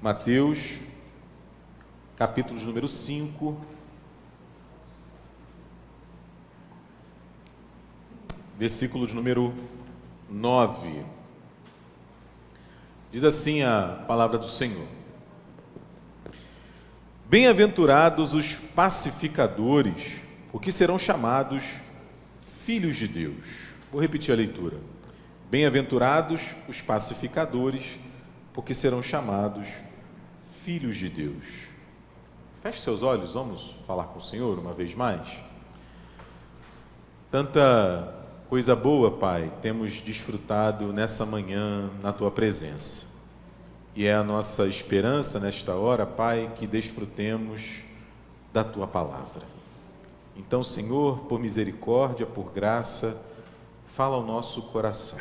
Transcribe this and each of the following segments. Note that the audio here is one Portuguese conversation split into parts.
Mateus, capítulo de número 5, versículo de número 9. Diz assim a palavra do Senhor: Bem-aventurados os pacificadores, porque serão chamados filhos de Deus. Vou repetir a leitura. Bem-aventurados os pacificadores, porque serão chamados filhos de Deus. Feche seus olhos, vamos falar com o Senhor uma vez mais. Tanta coisa boa, Pai, temos desfrutado nessa manhã na Tua presença. E é a nossa esperança nesta hora, Pai, que desfrutemos da Tua palavra. Então, Senhor, por misericórdia, por graça, fala ao nosso coração.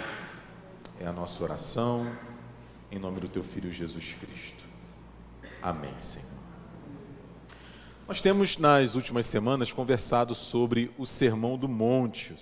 É a nossa oração, em nome do Teu Filho Jesus Cristo. Amém, Senhor. Nós temos, nas últimas semanas, conversado sobre o Sermão do Monte.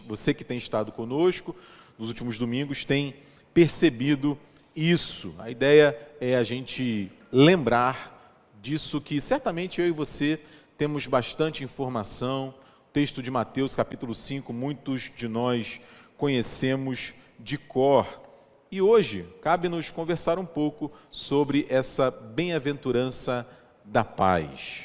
Você que tem estado conosco nos últimos domingos tem percebido isso. A ideia é a gente lembrar disso que certamente eu e você temos bastante informação. O texto de Mateus, capítulo 5, muitos de nós conhecemos de cor. E hoje, cabe-nos conversar um pouco sobre essa bem-aventurança da paz.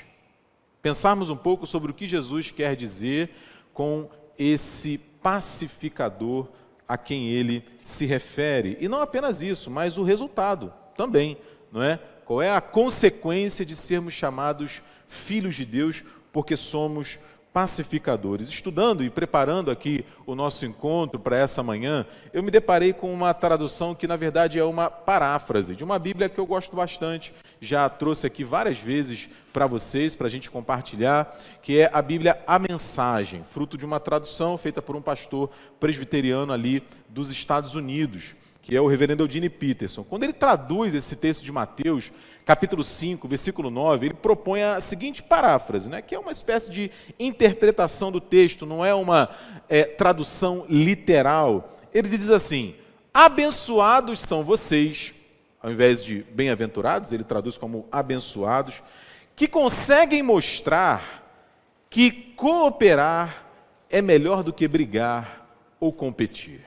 Pensarmos um pouco sobre o que Jesus quer dizer com esse pacificador a quem ele se refere. E não apenas isso, mas o resultado também, não é? Qual é a consequência de sermos chamados filhos de Deus porque somos pacificadores? Estudando e preparando aqui o nosso encontro para essa manhã, eu me deparei com uma tradução que na verdade é uma paráfrase de uma Bíblia que eu gosto bastante, já trouxe aqui várias vezes para vocês, para a gente compartilhar, que é a Bíblia A Mensagem, fruto de uma tradução feita por um pastor presbiteriano ali dos Estados Unidos, que é o reverendo Eugene Peterson. Quando ele traduz esse texto de Mateus, capítulo 5, versículo 9, ele propõe a seguinte paráfrase, né, que é uma espécie de interpretação do texto, não é uma tradução literal. Ele diz assim: abençoados são vocês, ao invés de bem-aventurados, ele traduz como abençoados, que conseguem mostrar que cooperar é melhor do que brigar ou competir.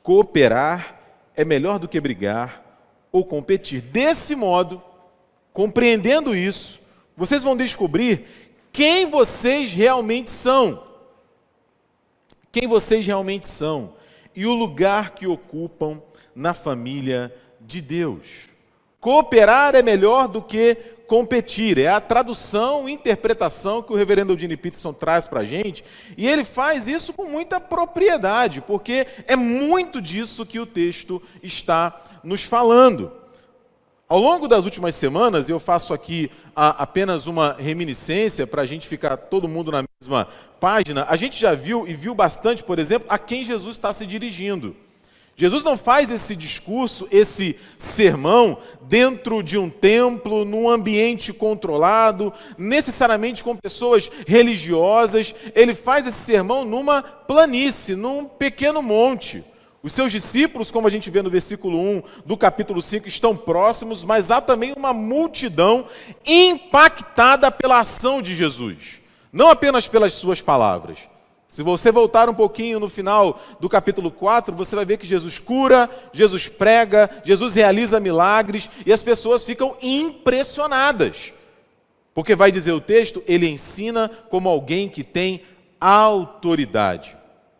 Cooperar é melhor do que brigar ou competir. Desse modo, compreendendo isso, vocês vão descobrir quem vocês realmente são. Quem vocês realmente são e o lugar que ocupam na família de Deus. Cooperar é melhor do que competir. É a tradução e interpretação que o reverendo Eugene Peterson traz para a gente, e ele faz isso com muita propriedade, porque é muito disso que o texto está nos falando. Ao longo das últimas semanas, eu faço aqui apenas uma reminiscência para a gente ficar todo mundo na mesma página. A gente já viu, e viu bastante, por exemplo, a quem Jesus está se dirigindo. Jesus não faz esse discurso, esse sermão, dentro de um templo, num ambiente controlado, necessariamente com pessoas religiosas. Ele faz esse sermão numa planície, num pequeno monte. Os seus discípulos, como a gente vê no versículo 1 do capítulo 5, estão próximos, mas há também uma multidão impactada pela ação de Jesus, não apenas pelas suas palavras. Se você voltar um pouquinho no final do capítulo 4, você vai ver que Jesus cura, Jesus prega, Jesus realiza milagres e as pessoas ficam impressionadas. Porque vai dizer o texto, ele ensina como alguém que tem autoridade.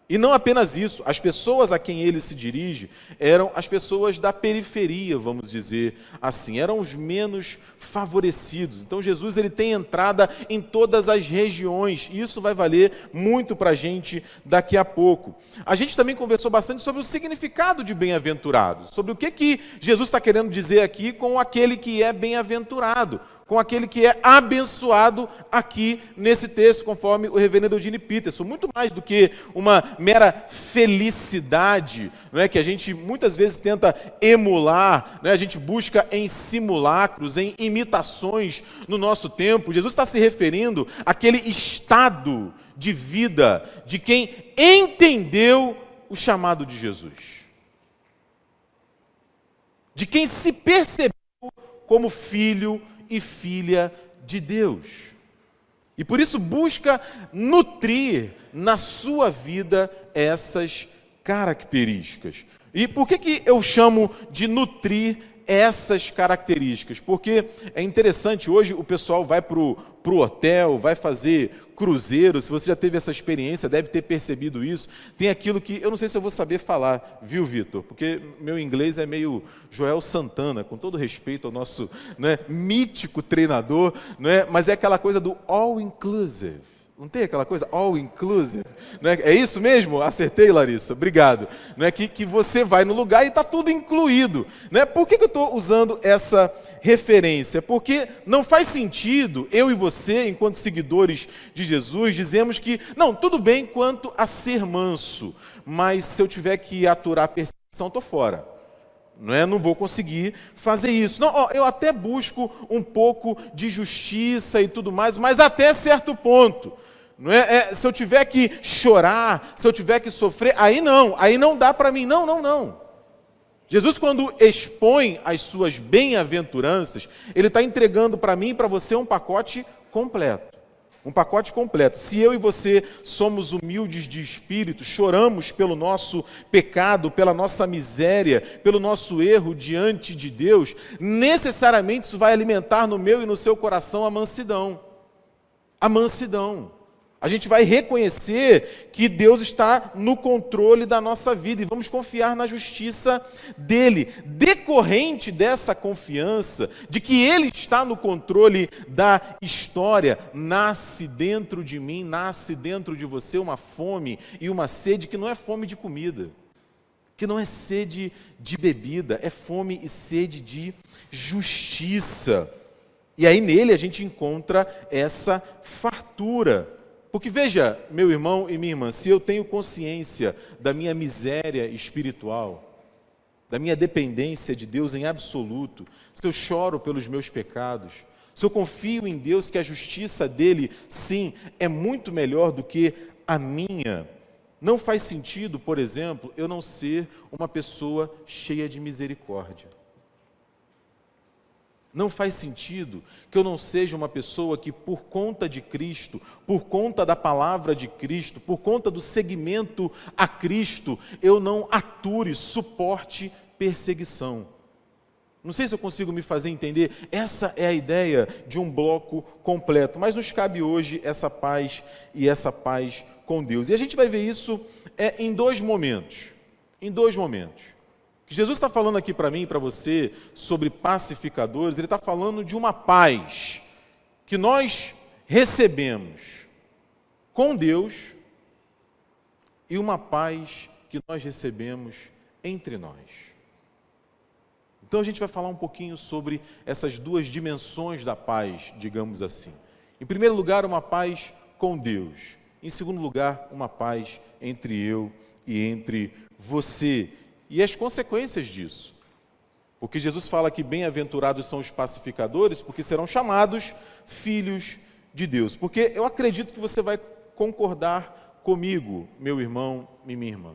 E não apenas isso, as pessoas a quem ele se dirige eram as pessoas da periferia, vamos dizer assim, eram os menos favorecidos. Então Jesus ele tem entrada em todas as regiões, e isso vai valer muito para a gente daqui a pouco. A gente também conversou bastante sobre o significado de bem-aventurado, sobre o que Jesus está querendo dizer aqui com aquele que é bem-aventurado, com aquele que é abençoado aqui nesse texto, conforme o reverendo Eugene Peterson. Muito mais do que uma mera felicidade, não é, que a gente muitas vezes tenta emular, não é? A gente busca em simulacros, em imitações no nosso tempo. Jesus está se referindo àquele estado de vida de quem entendeu o chamado de Jesus, de quem se percebeu como filho e filha de Deus. E por isso busca nutrir na sua vida essas características. E por que eu chamo de nutrir essas características? Porque é interessante, hoje o pessoal vai para o hotel, vai fazer cruzeiro. Se você já teve essa experiência, deve ter percebido isso. Tem aquilo que, eu não sei se eu vou saber falar, viu, Vitor? Porque meu inglês é meio Joel Santana, com todo respeito ao nosso, né, mítico treinador, né, mas é aquela coisa do all inclusive. Não tem aquela coisa all inclusive? Né? É isso mesmo? Acertei, Larissa? Obrigado. Né? Que você vai no lugar e está tudo incluído. Né? Por que eu estou usando essa referência? Porque não faz sentido eu e você, enquanto seguidores de Jesus, dizemos que, não, tudo bem quanto a ser manso, mas se eu tiver que aturar a perseguição, estou fora. Não vou conseguir fazer isso. Não, eu até busco um pouco de justiça e tudo mais, mas até certo ponto. Se eu tiver que chorar, se eu tiver que sofrer, aí não dá para mim. Não. Jesus, quando expõe as suas bem-aventuranças, Ele está entregando para mim e para você um pacote completo. Um pacote completo. Se eu e você somos humildes de espírito, choramos pelo nosso pecado, pela nossa miséria, pelo nosso erro diante de Deus, necessariamente isso vai alimentar no meu e no seu coração a mansidão. A mansidão. A gente vai reconhecer que Deus está no controle da nossa vida e vamos confiar na justiça dEle. Decorrente dessa confiança, de que Ele está no controle da história, nasce dentro de mim, nasce dentro de você uma fome e uma sede que não é fome de comida, que não é sede de bebida, é fome e sede de justiça. E aí nele a gente encontra essa fartura. Porque veja, meu irmão e minha irmã, se eu tenho consciência da minha miséria espiritual, da minha dependência de Deus em absoluto, se eu choro pelos meus pecados, se eu confio em Deus que a justiça dele, sim, é muito melhor do que a minha, não faz sentido, por exemplo, eu não ser uma pessoa cheia de misericórdia. Não faz sentido que eu não seja uma pessoa que, por conta de Cristo, por conta da palavra de Cristo, por conta do seguimento a Cristo, eu não ature, suporte perseguição. Não sei se eu consigo me fazer entender. Essa é a ideia de um bloco completo. Mas nos cabe hoje essa paz e essa paz com Deus. E a gente vai ver isso em dois momentos. Em dois momentos. Que Jesus está falando aqui para mim e para você sobre pacificadores, Ele está falando de uma paz que nós recebemos com Deus e uma paz que nós recebemos entre nós. Então a gente vai falar um pouquinho sobre essas duas dimensões da paz, digamos assim. Em primeiro lugar, uma paz com Deus. Em segundo lugar, uma paz entre eu e entre você. E as consequências disso. Porque Jesus fala que bem-aventurados são os pacificadores, porque serão chamados filhos de Deus. Porque eu acredito que você vai concordar comigo, meu irmão e minha irmã.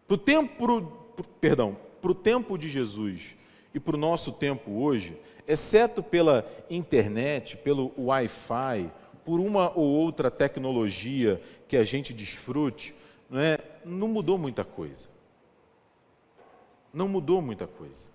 Para o tempo de Jesus e para o nosso tempo hoje, exceto pela internet, pelo Wi-Fi, por uma ou outra tecnologia que a gente desfrute, não mudou muita coisa. Não mudou muita coisa.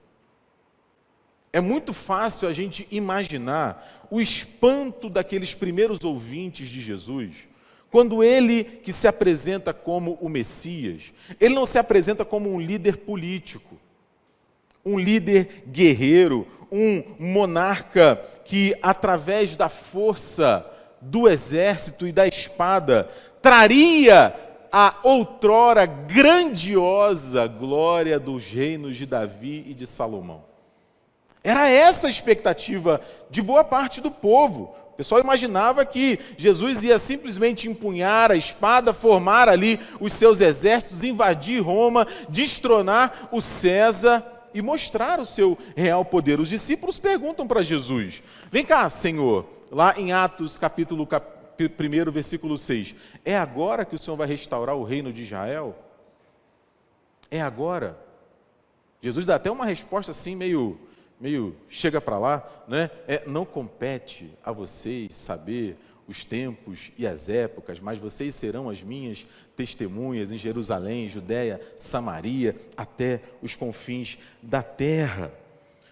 É muito fácil a gente imaginar o espanto daqueles primeiros ouvintes de Jesus, quando ele, que se apresenta como o Messias, ele não se apresenta como um líder político, um líder guerreiro, um monarca que, através da força do exército e da espada, traria a outrora grandiosa glória dos reinos de Davi e de Salomão. Era essa a expectativa de boa parte do povo. O pessoal imaginava que Jesus ia simplesmente empunhar a espada, formar ali os seus exércitos, invadir Roma, destronar o César e mostrar o seu real poder. Os discípulos perguntam para Jesus: vem cá, Senhor, lá em Atos capítulo 1, versículo 6, é agora que o Senhor vai restaurar o reino de Israel? É agora? Jesus dá até uma resposta assim meio meio chega para lá, né? Não compete a vocês saber os tempos e as épocas, mas vocês serão as minhas testemunhas em Jerusalém, Judéia, Samaria, até os confins da terra.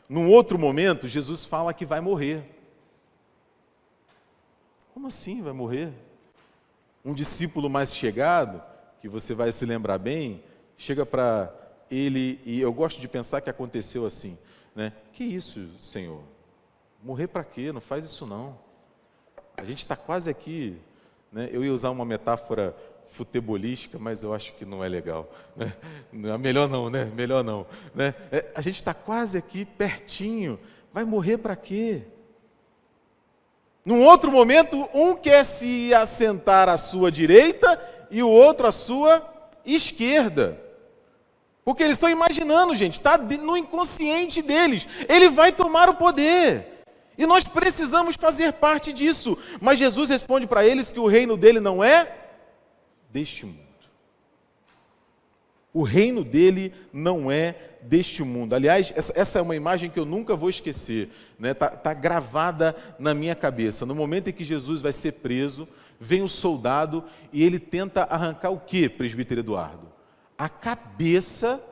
Num outro momento, Jesus fala que vai morrer. Como assim vai morrer? Um discípulo mais chegado, que você vai se lembrar bem, chega para ele, e eu gosto de pensar que aconteceu assim, né? Que isso, Senhor? Morrer para quê? Não faz isso não. A gente está quase aqui, né? Eu ia usar uma metáfora futebolística, mas eu acho que não é legal, né? Melhor não, né? Melhor não, né? A gente está quase aqui, pertinho. Vai morrer para quê? Num outro momento, um quer se assentar à sua direita e o outro à sua esquerda. Porque eles estão imaginando, gente, está no inconsciente deles. Ele vai tomar o poder. E nós precisamos fazer parte disso. Mas Jesus responde para eles que o reino dele não é deste mundo. O reino dele não é deste mundo. Aliás, essa é uma imagem que eu nunca vou esquecer, né? Tá gravada na minha cabeça. No momento em que Jesus vai ser preso, vem o soldado e ele tenta arrancar o quê, presbítero Eduardo? A cabeça,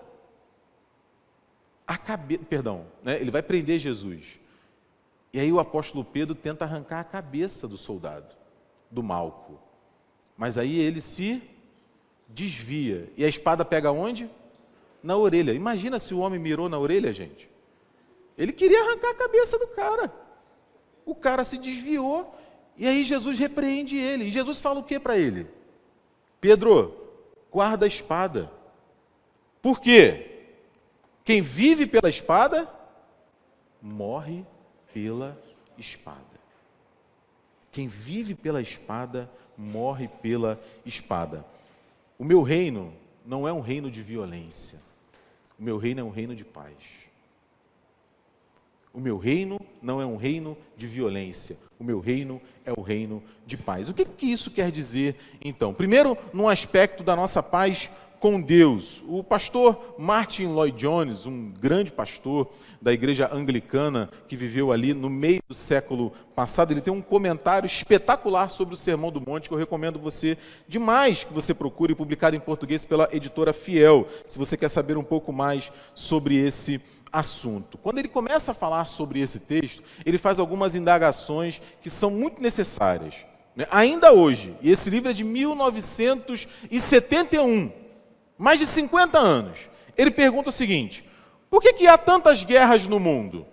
perdão, né? Ele vai prender Jesus. E aí o apóstolo Pedro tenta arrancar a cabeça do soldado, do Malco. Mas aí ele se desvia. E a espada pega onde? Na orelha. Imagina se o homem mirou na orelha, gente. Ele queria arrancar a cabeça do cara. O cara se desviou. E aí Jesus repreende ele. E Jesus fala o que para ele? Pedro, guarda a espada. Por quê? Quem vive pela espada, morre pela espada. Quem vive pela espada, morre pela espada. O meu reino não é um reino de violência. O meu reino é um reino de paz. O meu reino não é um reino de violência. O meu reino é o reino de paz. O que isso quer dizer, então? Primeiro, num aspecto da nossa paz com Deus. O pastor Martin Lloyd Jones, um grande pastor da igreja anglicana que viveu ali no meio do século passado, ele tem um comentário espetacular sobre o Sermão do Monte que eu recomendo você demais que você procure, publicado em português pela editora Fiel, se você quer saber um pouco mais sobre esse assunto. Quando ele começa a falar sobre esse texto, ele faz algumas indagações que são muito necessárias, né? Ainda hoje, e esse livro é de 1971, mais de 50 anos, ele pergunta o seguinte: por que há tantas guerras no mundo?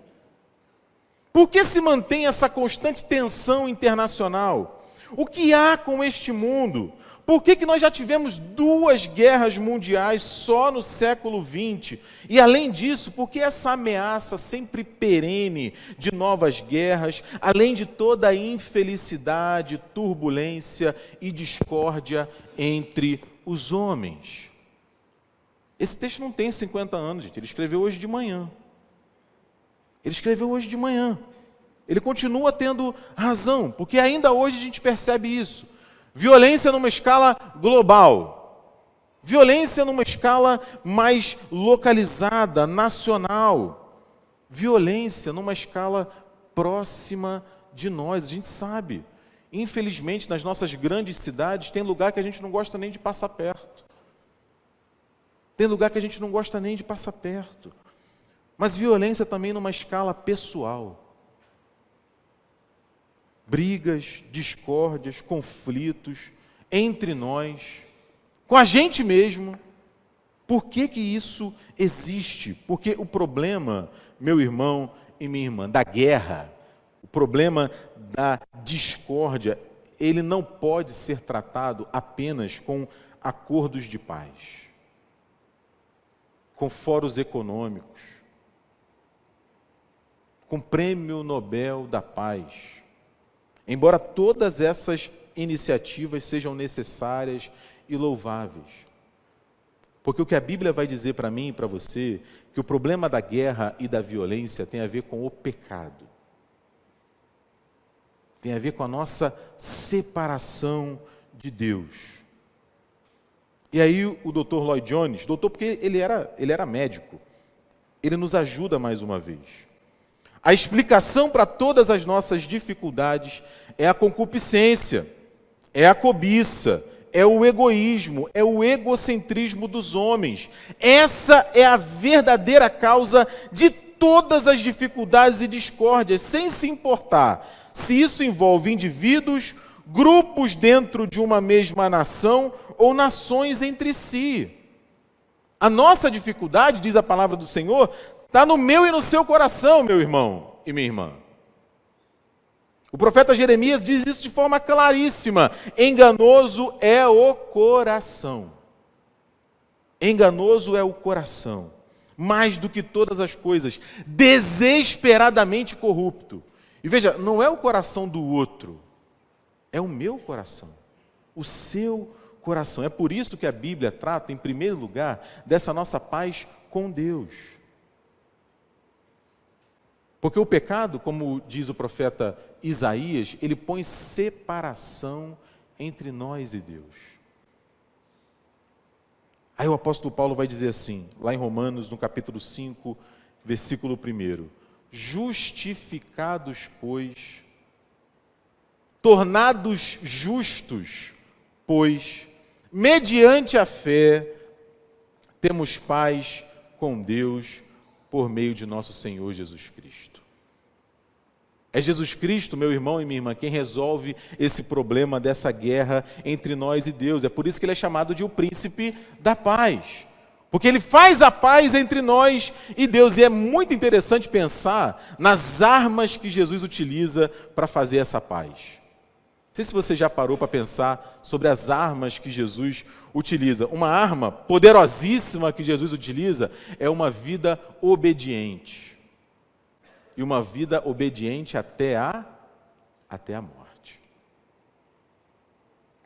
Por que se mantém essa constante tensão internacional? O que há com este mundo? Por que nós já tivemos 2 guerras mundiais só no século XX? E além disso, por que essa ameaça sempre perene de novas guerras, além de toda a infelicidade, turbulência e discórdia entre os homens? Esse texto não tem 50 anos, gente. Ele escreveu hoje de manhã. Ele continua tendo razão, porque ainda hoje a gente percebe isso. Violência numa escala global. Violência numa escala mais localizada, nacional. Violência numa escala próxima de nós. A gente sabe. Infelizmente, nas nossas grandes cidades, tem lugar que a gente não gosta nem de passar perto. Mas violência também numa escala pessoal. Brigas, discórdias, conflitos entre nós, com a gente mesmo. Por que isso existe? Porque o problema, meu irmão e minha irmã, da guerra, o problema da discórdia, ele não pode ser tratado apenas com acordos de paz, com fóruns econômicos, com Prêmio Nobel da Paz. Embora todas essas iniciativas sejam necessárias e louváveis. Porque o que a Bíblia vai dizer para mim e para você, que o problema da guerra e da violência tem a ver com o pecado. Tem a ver com a nossa separação de Deus. E aí o Dr. Lloyd Jones, doutor porque ele era médico, ele nos ajuda mais uma vez. A explicação para todas as nossas dificuldades é a concupiscência, é a cobiça, é o egoísmo, é o egocentrismo dos homens. Essa é a verdadeira causa de todas as dificuldades e discórdias, sem se importar se isso envolve indivíduos, grupos dentro de uma mesma nação ou nações entre si. A nossa dificuldade, diz a palavra do Senhor, está no meu e no seu coração, meu irmão e minha irmã. O profeta Jeremias diz isso de forma claríssima. Enganoso é o coração. Enganoso é o coração. Mais do que todas as coisas, desesperadamente corrupto. E veja, não é o coração do outro, é o meu coração, o seu coração. É por isso que a Bíblia trata, em primeiro lugar, dessa nossa paz com Deus. Porque o pecado, como diz o profeta Isaías, ele põe separação entre nós e Deus. Aí o apóstolo Paulo vai dizer assim, lá em Romanos, no capítulo 5, versículo 1: justificados, pois, tornados justos, pois, mediante a fé, temos paz com Deus por meio de nosso Senhor Jesus Cristo. É Jesus Cristo, meu irmão e minha irmã, quem resolve esse problema dessa guerra entre nós e Deus. É por isso que ele é chamado de o príncipe da paz. Porque ele faz a paz entre nós e Deus. E é muito interessante pensar nas armas que Jesus utiliza para fazer essa paz. Não sei se você já parou para pensar sobre as armas que Jesus utiliza. Uma arma poderosíssima que Jesus utiliza é uma vida obediente. E uma vida obediente até a morte.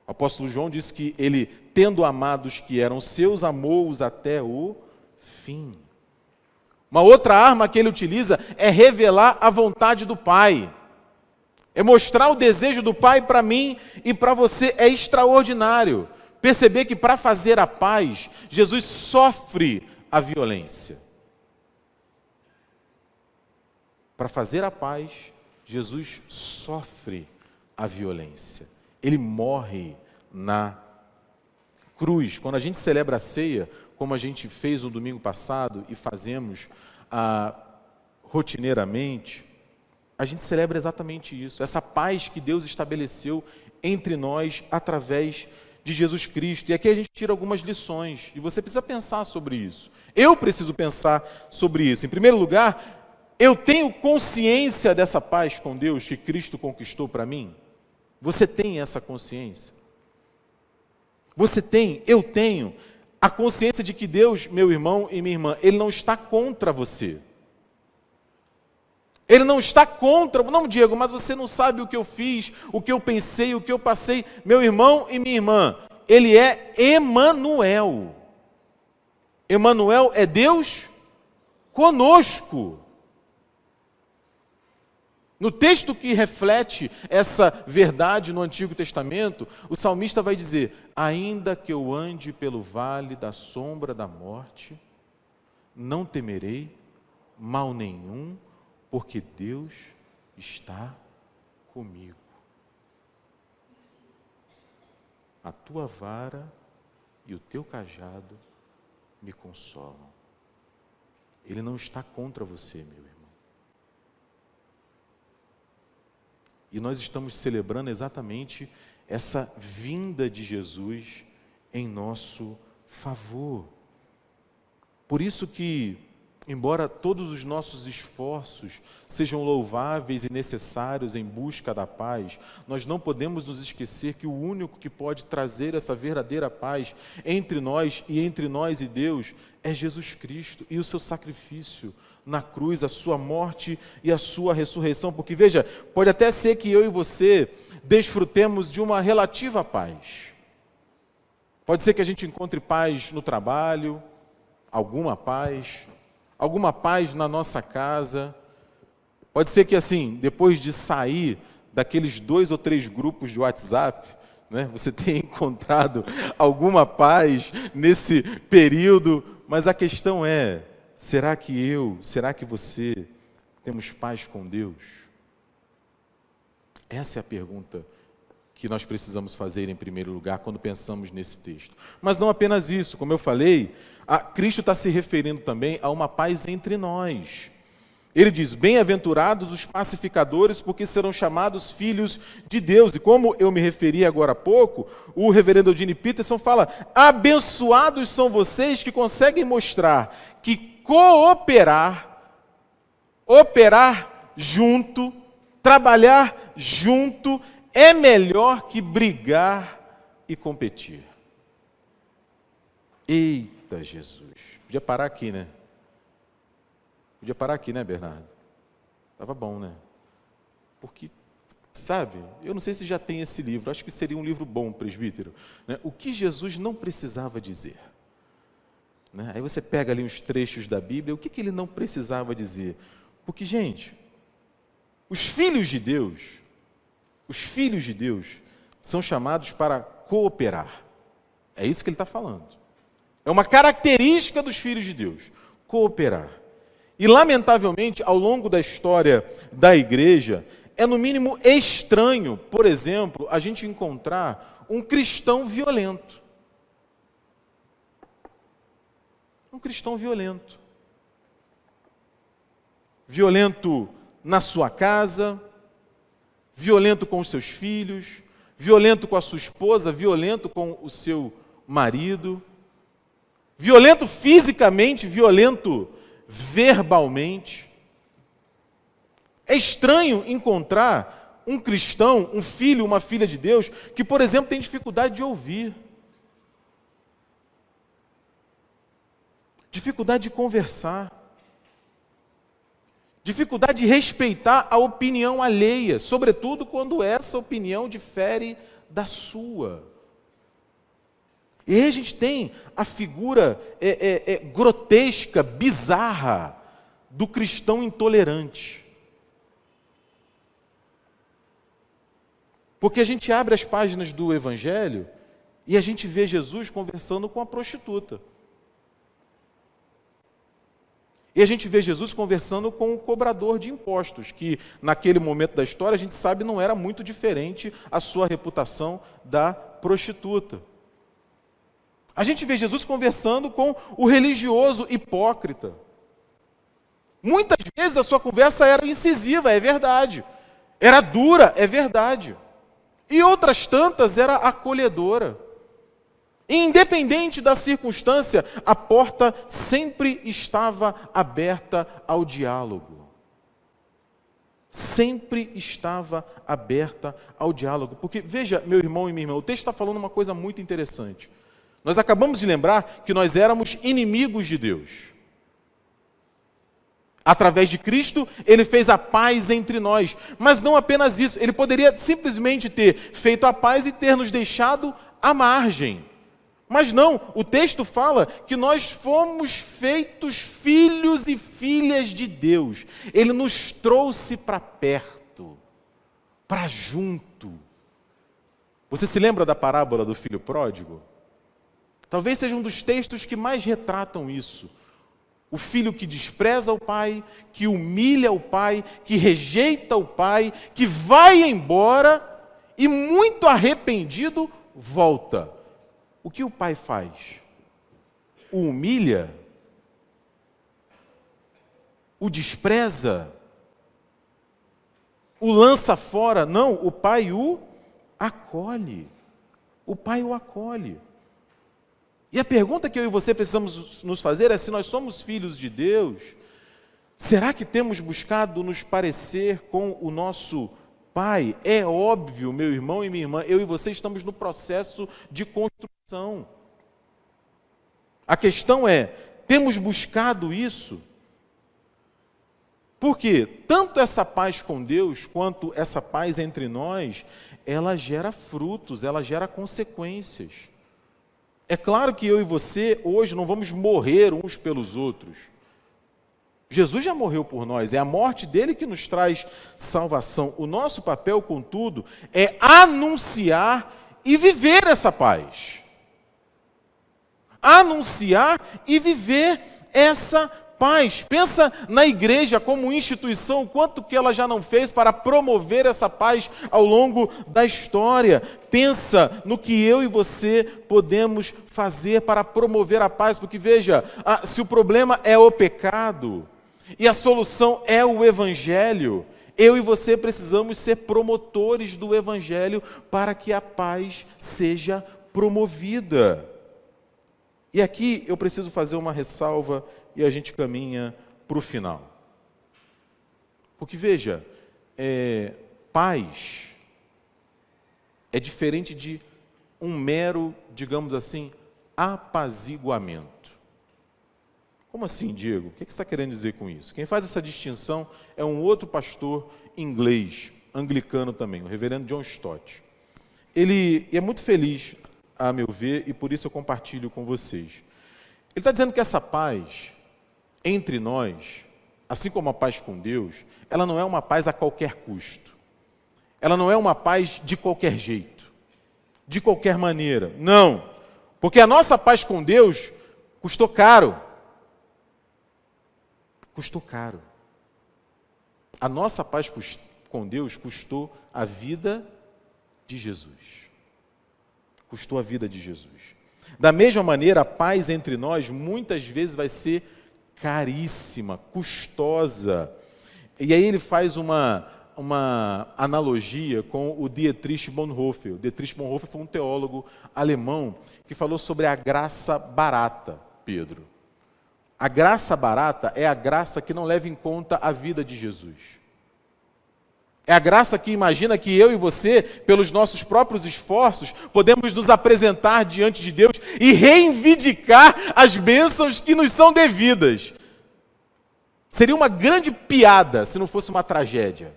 O apóstolo João diz que ele, tendo amado os que eram seus, amou-os até o fim. Uma outra arma que ele utiliza é revelar a vontade do Pai. É mostrar o desejo do Pai para mim e para você. É extraordinário perceber que para fazer a paz, Jesus sofre a violência. Para fazer a paz, Jesus sofre a violência. Ele morre na cruz. Quando a gente celebra a ceia, como a gente fez no domingo passado e fazemos rotineiramente, a gente celebra exatamente isso. Essa paz que Deus estabeleceu entre nós através de Jesus Cristo. E aqui a gente tira algumas lições. E você precisa pensar sobre isso. Eu preciso pensar sobre isso. Em primeiro lugar, eu tenho consciência dessa paz com Deus que Cristo conquistou para mim? Você tem essa consciência? Você tem, eu tenho, a consciência de que Deus, meu irmão e minha irmã, Ele não está contra você. Ele não está contra, não, Diego, mas você não sabe o que eu fiz, o que eu pensei, o que eu passei. Meu irmão e minha irmã, Ele é Emanuel. Emanuel é Deus conosco. No texto que reflete essa verdade no Antigo Testamento, o salmista vai dizer: ainda que eu ande pelo vale da sombra da morte, não temerei mal nenhum, porque Deus está comigo. A tua vara e o teu cajado me consolam. Ele não está contra você, meu irmão. E nós estamos celebrando exatamente essa vinda de Jesus em nosso favor. Por isso que, embora todos os nossos esforços sejam louváveis e necessários em busca da paz, nós não podemos nos esquecer que o único que pode trazer essa verdadeira paz entre nós e Deus é Jesus Cristo e o seu sacrifício na cruz, a sua morte e a sua ressurreição. Porque veja, pode até ser que eu e você desfrutemos de uma relativa paz. Pode ser que a gente encontre paz no trabalho, alguma paz na nossa casa. Pode ser que assim, depois de sair daqueles 2 ou 3 grupos de WhatsApp, né, você tenha encontrado alguma paz nesse período, mas a questão é, será que você Temos paz com Deus? Essa é a pergunta que nós precisamos fazer em primeiro lugar quando pensamos nesse texto. Mas não apenas isso, como eu falei, Cristo está se referindo também a uma paz entre nós. Ele diz, bem-aventurados os pacificadores, porque serão chamados filhos de Deus. E como eu me referi agora há pouco, o reverendo Eugene Peterson fala, abençoados são vocês que conseguem mostrar que operar junto, trabalhar junto, é melhor que brigar e competir. Eita Jesus! Podia parar aqui, né? Podia parar aqui, né, Bernardo? Tava bom, né? Porque, sabe, eu não sei se já tem esse livro, acho que seria um livro bom, presbítero, né? O que Jesus não precisava dizer. Né? Aí você pega ali uns trechos da Bíblia, o que ele não precisava dizer? Porque, gente, os filhos de Deus são chamados para cooperar. É isso que ele está falando. É uma característica dos filhos de Deus, cooperar. E, lamentavelmente, ao longo da história da igreja, é no mínimo estranho, por exemplo, a gente encontrar um cristão violento. Um cristão violento. Violento na sua casa, violento com os seus filhos, violento com a sua esposa, violento com o seu marido, violento fisicamente, violento verbalmente. É estranho encontrar um cristão, um filho, uma filha de Deus, que, por exemplo, tem dificuldade de ouvir, dificuldade de conversar, dificuldade de respeitar a opinião alheia, sobretudo quando essa opinião difere da sua. E aí a gente tem a figura grotesca, bizarra, do cristão intolerante. Porque a gente abre as páginas do Evangelho e a gente vê Jesus conversando com a prostituta. E a gente vê Jesus conversando com o cobrador de impostos, que naquele momento da história a gente sabe não era muito diferente a sua reputação da prostituta. A gente vê Jesus conversando com o religioso hipócrita. Muitas vezes a sua conversa era incisiva, é verdade. Era dura, é verdade. E outras tantas era acolhedora. Independente da circunstância, a porta sempre estava aberta ao diálogo. Sempre estava aberta ao diálogo. Porque, veja, meu irmão e minha irmã, o texto está falando uma coisa muito interessante. Nós acabamos de lembrar que nós éramos inimigos de Deus. Através de Cristo, Ele fez a paz entre nós. Mas não apenas isso, Ele poderia simplesmente ter feito a paz e ter nos deixado à margem. Mas não, o texto fala que nós fomos feitos filhos e filhas de Deus. Ele nos trouxe para perto, para junto. Você se lembra da parábola do filho pródigo? Talvez seja um dos textos que mais retratam isso. O filho que despreza o pai, que humilha o pai, que rejeita o pai, que vai embora e, muito arrependido, volta. O que o pai faz? O humilha? O despreza? O lança fora? Não, o pai o acolhe. O pai o acolhe. E a pergunta que eu e você precisamos nos fazer é: se nós somos filhos de Deus, será que temos buscado nos parecer com o nosso Pai? É óbvio, meu irmão e minha irmã, eu e você estamos no processo de construção. A questão é, temos buscado isso? Porque tanto essa paz com Deus, quanto essa paz entre nós, ela gera frutos, ela gera consequências. É claro que eu e você hoje não vamos morrer uns pelos outros. Jesus já morreu por nós, é a morte dele que nos traz salvação. O nosso papel, contudo, é anunciar e viver essa paz. Anunciar e viver essa Pais, pensa na igreja como instituição, o quanto que ela já não fez para promover essa paz ao longo da história. Pensa no que eu e você podemos fazer para promover a paz, porque veja, se o problema é o pecado e a solução é o evangelho, eu e você precisamos ser promotores do evangelho para que a paz seja promovida. E aqui eu preciso fazer uma ressalva e a gente caminha para o final. Porque veja, paz é diferente de um mero, digamos assim, apaziguamento. Como assim, Diego? O que você está querendo dizer com isso? Quem faz essa distinção é um outro pastor inglês, anglicano também, o reverendo John Stott. Ele é muito feliz, a meu ver, e por isso eu compartilho com vocês. Ele está dizendo que essa paz entre nós, assim como a paz com Deus, ela não é uma paz a qualquer custo. Ela não é uma paz de qualquer jeito, de qualquer maneira. Não, porque a nossa paz com Deus custou caro. Custou caro. A nossa paz com Deus custou a vida de Jesus. Custou a vida de Jesus. Da mesma maneira, a paz entre nós muitas vezes vai ser caríssima, custosa. E aí ele faz uma analogia com o Dietrich Bonhoeffer. O Dietrich Bonhoeffer foi um teólogo alemão que falou sobre a graça barata, Pedro. A graça barata é a graça que não leva em conta a vida de Jesus. É a graça que imagina que eu e você, pelos nossos próprios esforços, podemos nos apresentar diante de Deus e reivindicar as bênçãos que nos são devidas. Seria uma grande piada se não fosse uma tragédia.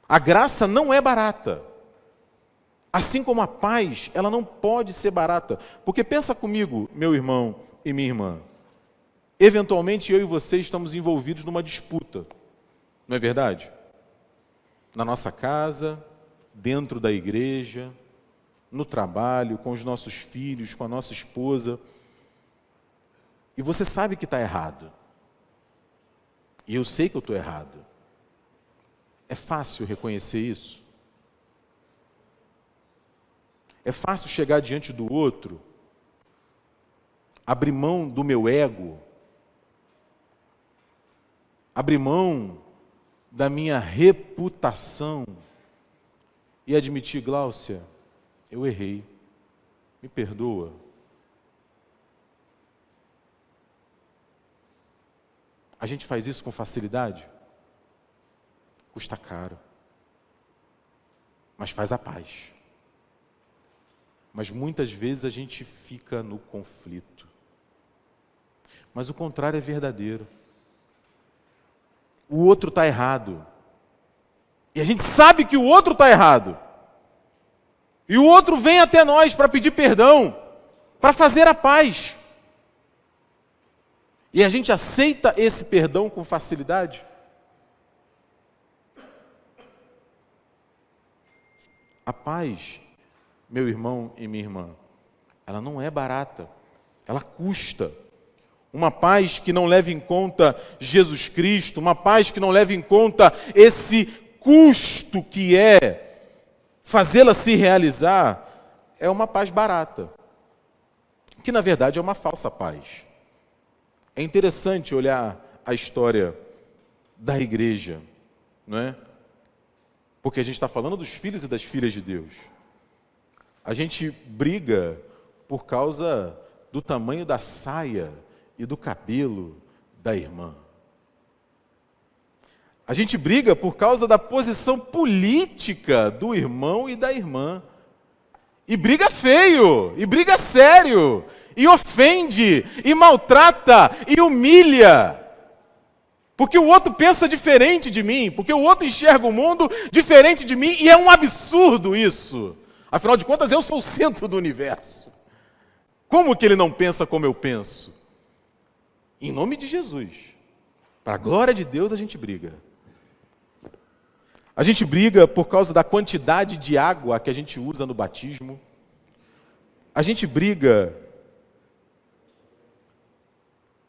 A graça não é barata. Assim como a paz, ela não pode ser barata. Porque pensa comigo, meu irmão e minha irmã. Eventualmente eu e você estamos envolvidos numa disputa. Não é verdade? Na nossa casa, dentro da igreja, no trabalho, com os nossos filhos, com a nossa esposa. E você sabe que está errado. E eu sei que eu estou errado. É fácil reconhecer isso? É fácil chegar diante do outro, abrir mão do meu ego, abrir mão da minha reputação e admitir, Gláucia, eu errei, me perdoa. A gente faz isso com facilidade? Custa caro, mas faz a paz. Mas muitas vezes a gente fica no conflito. Mas o contrário é verdadeiro. O outro está errado. E a gente sabe que o outro está errado. E o outro vem até nós para pedir perdão, para fazer a paz. E a gente aceita esse perdão com facilidade? A paz, meu irmão e minha irmã, ela não é barata, ela custa. Uma paz que não leva em conta Jesus Cristo, uma paz que não leva em conta esse custo que é fazê-la se realizar, é uma paz barata, que na verdade é uma falsa paz. É interessante olhar a história da igreja, não é? Porque a gente está falando dos filhos e das filhas de Deus. A gente briga por causa do tamanho da saia e do cabelo da irmã. A gente briga por causa da posição política do irmão e da irmã. E briga feio, e briga sério, e ofende, e maltrata, e humilha. Porque o outro pensa diferente de mim, porque o outro enxerga o mundo diferente de mim, e é um absurdo isso. Afinal de contas, eu sou o centro do universo. Como que ele não pensa como eu penso? Em nome de Jesus, para a glória de Deus, a gente briga. A gente briga por causa da quantidade de água que a gente usa no batismo. A gente briga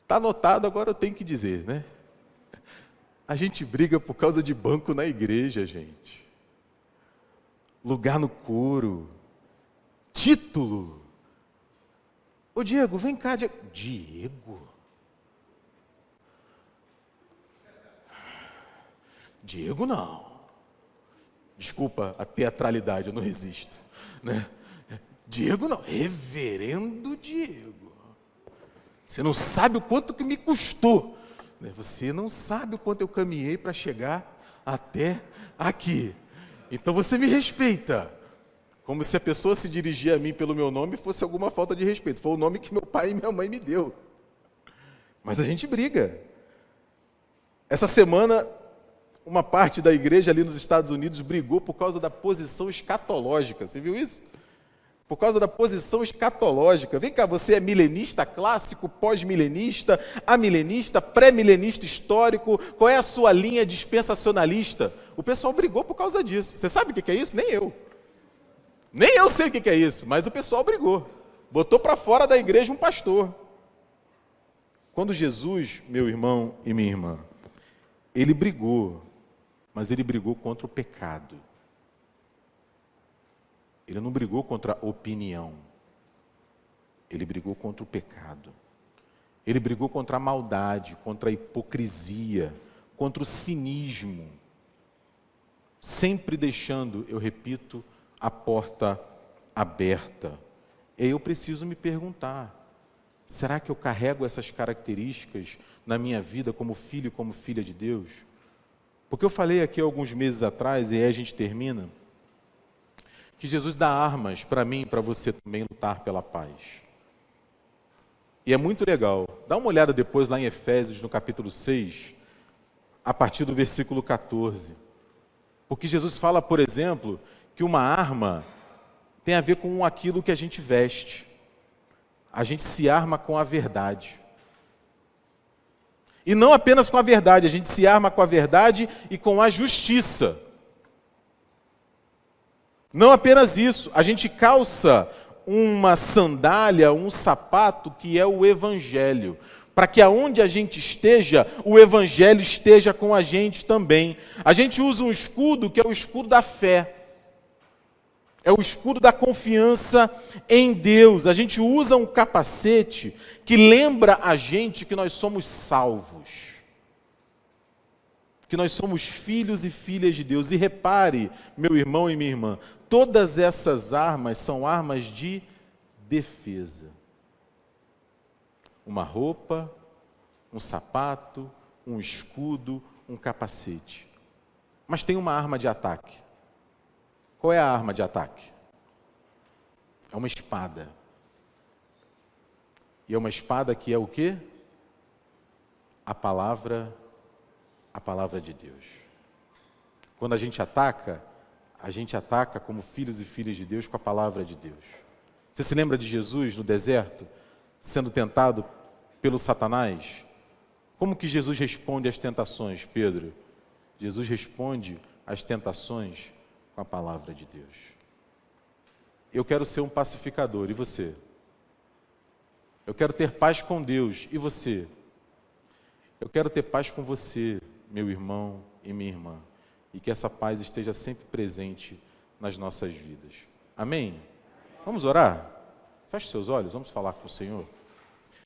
Está anotado, agora eu tenho que dizer, né? A gente briga por causa de banco na igreja, gente. Lugar no coro. Título. Ô Diego, vem cá, Diego. Diego? Diego não. Desculpa a teatralidade, eu não resisto, né? Diego não, reverendo Diego. Você não sabe o quanto que me custou, né? Você não sabe o quanto eu caminhei para chegar até aqui. Então você me respeita. Como se a pessoa se dirigir a mim pelo meu nome fosse alguma falta de respeito. Foi o nome que meu pai e minha mãe me deu. Mas a gente briga. Essa semana, uma parte da igreja ali nos Estados Unidos brigou por causa da posição escatológica. Você viu isso? Por causa da posição escatológica. Vem cá, você é milenista clássico, pós-milenista, amilenista, pré-milenista histórico? Qual é a sua linha dispensacionalista? O pessoal brigou por causa disso. Você sabe o que é isso? Nem eu. Nem eu sei o que é isso, mas o pessoal brigou. Botou para fora da igreja um pastor. Quando Jesus, meu irmão e minha irmã, ele brigou, mas ele brigou contra o pecado. Ele não brigou contra a opinião. Ele brigou contra o pecado. Ele brigou contra a maldade, contra a hipocrisia, contra o cinismo. Sempre deixando, eu repito, a porta aberta. E eu preciso me perguntar, será que eu carrego essas características na minha vida como filho e como filha de Deus? Porque eu falei aqui alguns meses atrás, e aí a gente termina, que Jesus dá armas para mim e para você também lutar pela paz. E é muito legal. Dá uma olhada depois lá em Efésios, no capítulo 6, a partir do versículo 14. Porque Jesus fala, por exemplo, que uma arma tem a ver com aquilo que a gente veste. A gente se arma com a verdade. E não apenas com a verdade, a gente se arma com a verdade e com a justiça. Não apenas isso, a gente calça uma sandália, um sapato que é o Evangelho, para que aonde a gente esteja, o Evangelho esteja com a gente também. A gente usa um escudo que é o escudo da fé. É o escudo da confiança em Deus. A gente usa um capacete que lembra a gente que nós somos salvos. Que nós somos filhos e filhas de Deus. E repare, meu irmão e minha irmã, todas essas armas são armas de defesa. Uma roupa, um sapato, um escudo, um capacete. Mas tem uma arma de ataque. Qual é a arma de ataque? É uma espada. E é uma espada que é o quê? A palavra de Deus. Quando a gente ataca como filhos e filhas de Deus com a palavra de Deus. Você se lembra de Jesus no deserto, sendo tentado pelo Satanás? Como que Jesus responde às tentações, Pedro? Jesus responde às tentações com a palavra de Deus. Eu quero ser um pacificador, e você? Eu quero ter paz com Deus, e você? Eu quero ter paz com você, meu irmão e minha irmã, e que essa paz esteja sempre presente nas nossas vidas. Amém? Vamos orar? Feche seus olhos, vamos falar com o Senhor.